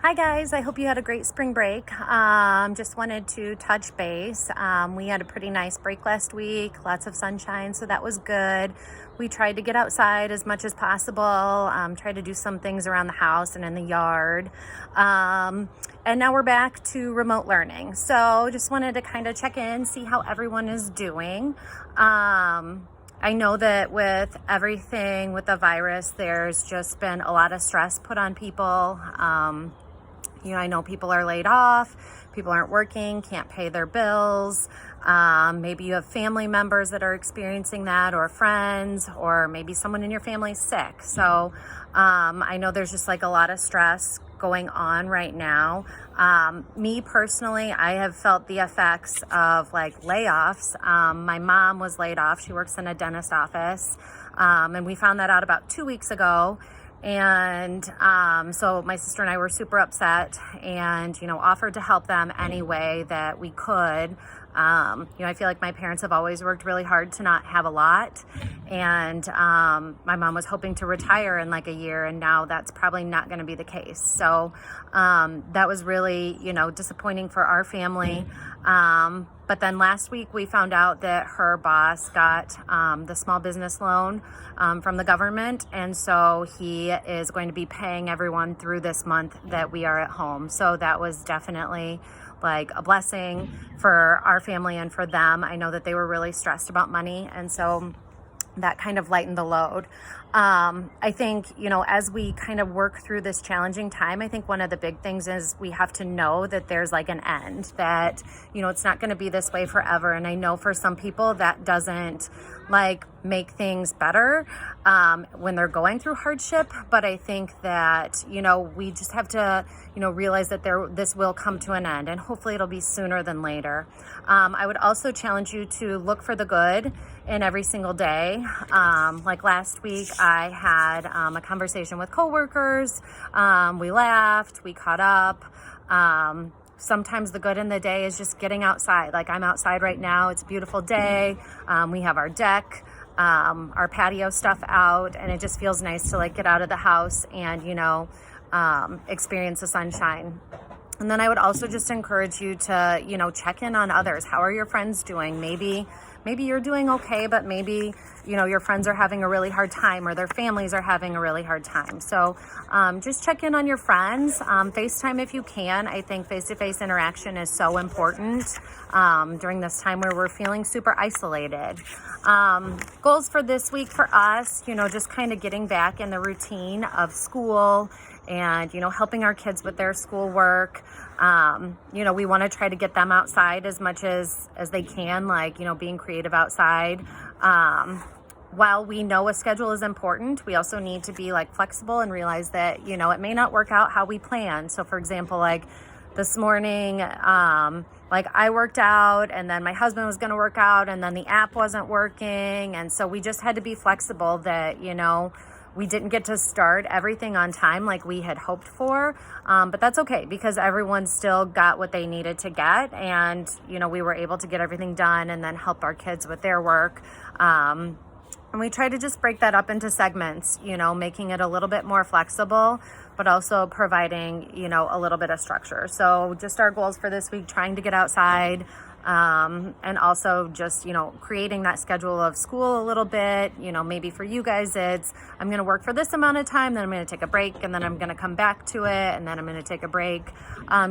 Hi guys, I hope you had a great spring break. Just wanted to touch base. We had a pretty nice break last week, lots of sunshine, so that was good. We tried to get outside as much as possible, tried to do some things around the house and in the yard. And now we're back to remote learning. So just wanted to kind of check in, see how everyone is doing. I know that with everything with the virus, there's just been a lot of stress put on people. I know people are laid off, people aren't working, can't pay their bills. Maybe you have family members that are experiencing that, or friends, or maybe someone in your family is sick. So I know there's just like a lot of stress going on right now. Me personally, I have felt the effects of like layoffs. My mom was laid off. She works in a dentist office. And we found that out about 2 weeks ago. And so my sister and I were super upset and, offered to help them any way that we could. I feel like my parents have always worked really hard to not have a lot. And my mom was hoping to retire in like a year, and now that's probably not going to be the case. So that was really, disappointing for our family. But then last week we found out that her boss got the small business loan from the government. And so he is going to be paying everyone through this month that we are at home. So that was definitely like a blessing for our family and for them. I know that they were really stressed about money. And so that kind of lightened the load. I think, as we kind of work through this challenging time, I think one of the big things is we have to know that there's like an end, that, it's not going to be this way forever. And I know for some people that doesn't like make things better when they're going through hardship. But I think that, we just have to, realize that this will come to an end, and hopefully it'll be sooner than later. I would also challenge you to look for the good in every single day. Like last week, I had a conversation with coworkers. We laughed, we caught up. Sometimes the good in the day is just getting outside. Like I'm outside right now. It's a beautiful day. We have our deck, our patio stuff out, and it just feels nice to like get out of the house and, experience the sunshine. And then I would also just encourage you to, check in on others. How are your friends doing? Maybe you're doing okay, but maybe, your friends are having a really hard time, or their families are having a really hard time. So just check in on your friends. FaceTime if you can. I think face-to-face interaction is so important during this time where we're feeling super isolated. Goals for this week for us, just kind of getting back in the routine of school and, helping our kids with their schoolwork. We want to try to get them outside as much as they can, like, being creative outside. While we know a schedule is important, we also need to be like flexible and realize that, it may not work out how we plan. So for example, like this morning, like I worked out and then my husband was going to work out and then the app wasn't working. And so we just had to be flexible that, we didn't get to start everything on time like we had hoped for, but that's okay because everyone still got what they needed to get, and we were able to get everything done and then help our kids with their work. And we try to just break that up into segments, making it a little bit more flexible, but also providing, a little bit of structure. So just our goals for this week, trying to get outside, and also just, creating that schedule of school a little bit. Maybe for you guys, it's, I'm going to work for this amount of time, then I'm going to take a break, and then I'm going to come back to it, and then I'm going to take a break.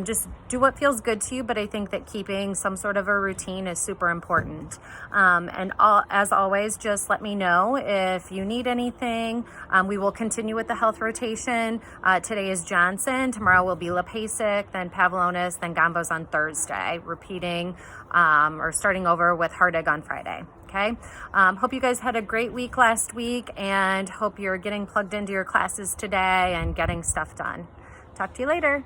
Just do what feels good to you. But I think that keeping some sort of a routine is super important. As always, just let me know if you need anything. We will continue with the health rotation. Today is Johnson. Tomorrow will be LePasic, then Pavlonis, then Gambos on Thursday, repeating or starting over with Hardig on Friday. Okay. Hope you guys had a great week last week, and hope you're getting plugged into your classes today and getting stuff done. Talk to you later.